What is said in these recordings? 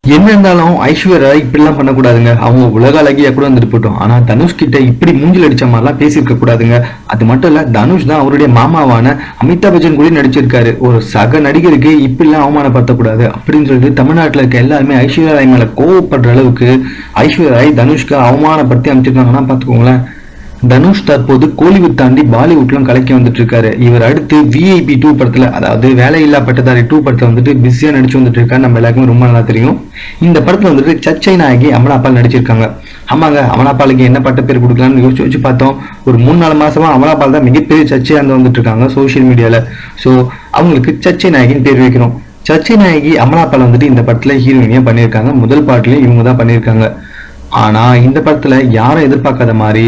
என்ன இருந்தாலும் ஐஸ்வர்யா இப்படிலாம் பண்ணக்கூடாதுங்க. அவங்க உலக அழகியா கூட வந்துட்டு போட்டோம். ஆனா தனுஷ் கிட்ட இப்படி மூஞ்சில் அடிச்ச மாதிரிலாம் பேசியிருக்க கூடாதுங்க. அது மட்டும் இல்ல, தனுஷ் தான் அவருடைய மாமாவான அமிதாப் பச்சன் கூட நடிச்சிருக்காரு. ஒரு சக நடிகருக்கு இப்படிலாம் அவமானப்படுத்தக்கூடாது அப்படின்னு சொல்லிட்டு தமிழ்நாட்டில் இருக்க எல்லாருமே ஐஸ்வர்யா ராய் மேல கோவப்படுற அளவுக்கு ஐஸ்வர்யா ராய் தனுஷ்க்கு அவமானப்படுத்தி அமைச்சிருக்காங்கன்னா பாத்துக்கோங்களேன். தனுஷ் தற்போது கோலிவுட் தாண்டி பாலிவுட்லாம் கலக்கி வந்துட்டு இருக்காரு. இவர் அடுத்து VIP 2 படத்துல, அதாவது வேலையில்லா பட்டதாரி 2 படத்துல வந்துட்டு பிஸியா நடிச்சு வந்துட்டு இருக்காரு. நம்ம எல்லாருக்குமே ரொம்ப நல்லா தெரியும். இந்த படத்துல வந்துட்டு சர்ச்சை நாயகி அமலாபால் நடிச்சிருக்காங்க. ஆமாங்க, அமலாபாலுக்கு என்ன பட்ட பேர் கொடுக்கலாம்னு யோசிச்சு பார்த்தோம். ஒரு 3-4 மாசமா அமலாபால் தான் மிகப்பெரிய சர்ச்சையா இருந்து வந்துட்டு இருக்காங்க சோசியல் மீடியால. சோ அவங்களுக்கு சர்ச்சை நாயகின்னு பேர் வைக்கணும். சர்ச்சை நாயகி அமலாபால் வந்துட்டு இந்த படத்துல ஹீரோயினியா பண்ணியிருக்காங்க. முதல் பாட்டுலயும் இவங்க தான் பண்ணியிருக்காங்க. ஆனா இந்த படத்துல யாரும் எதிர்பார்க்காத மாதிரி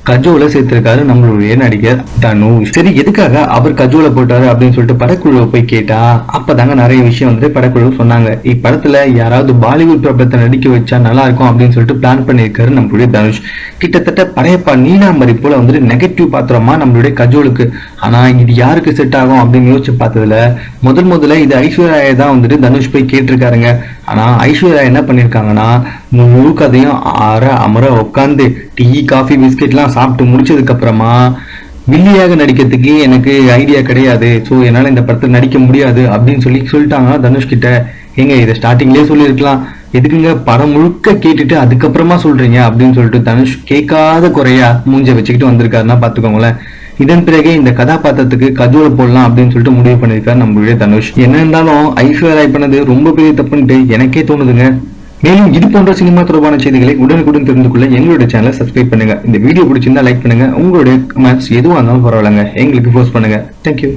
கஜோல சேர்த்திருக்காரு நம்மளுடைய நடிகர் தனுஷ். சரி, எதுக்காக அவர் கஜோல போட்டாரு அப்படின்னு சொல்லிட்டு படக்குழுவை போய் கேட்டா அப்பதாங்க நிறைய விஷயம் வந்து படக்குழு சொன்னாங்க. இப்படத்துல யாராவது பாலிவுட் பிரபலத்தை நடிக்க வச்சா நல்லா இருக்கும் அப்படின்னு சொல்லிட்டு பிளான் பண்ணியிருக்காரு நம்மளுடைய தனுஷ். கிட்டத்தட்ட படையப்பா நீலாம்பரி போல வந்துட்டு நெகட்டிவ் பாத்திரமா நம்மளுடைய கஜோலுக்கு. ஆனா இது யாருக்கு செட் ஆகும் அப்படின்னு யோசிச்சு பார்த்ததுல முதல்ல இது ஐஸ்வர்யா தான் வந்துட்டு தனுஷ் போய் கேட்டிருக்காருங்க. ஆனா ஐஸ்வர்யா என்ன பண்ணிருக்காங்கன்னா, முழு கதையும் அமர உட்காந்து டீ காஃபி பிஸ்கெட்லாம் சாப்பிட்டு முடிச்சதுக்கு அப்புறமா வில்லியாக நடிக்கிறதுக்கு எனக்கு ஐடியா கிடையாது, ஸோ என்னால் இந்த படத்தில் நடிக்க முடியாது அப்படின்னு சொல்லிட்டாங்க தனுஷ் கிட்ட. எங்க இதை ஸ்டார்டிங்லேயே சொல்லியிருக்கலாம், எதுக்குங்க படம் முழுக்க கேட்டுட்டு அதுக்கப்புறமா சொல்றீங்க அப்படின்னு சொல்லிட்டு தனுஷ் கேட்காத குறையா மூஞ்ச வச்சுக்கிட்டு வந்திருக்காருன்னா பாத்துக்கோங்களேன். இதன் பிறகு இந்த கதாபாத்திரத்துக்கு கஜோல போடலாம் அப்படின்னு சொல்லிட்டு முடிவு பண்ணிருக்காரு நம்மளுடைய தனுஷ். என்ன இருந்தாலும் ஐஸ்வர்யா பண்ணது ரொம்ப பெரிய தப்புன்ட்டு எனக்கே தோணுதுங்க. மேலும் இது போன்ற சினிமா தொடர்பான செய்திகளை உடனுக்குடன் தெரிந்து கொள்ள எங்களுடைய சேனலை சப்ஸ்கிரைப் பண்ணுங்க. இந்த வீடியோ பிடிச்சிருந்தா லைக் பண்ணுங்க. உங்களுடைய கமெண்ட்ஸ் எதுவாக இருந்தாலும் பரவாயில்லைங்க, எங்களுக்கு போஸ்ட் பண்ணுங்க. தேங்க்யூ.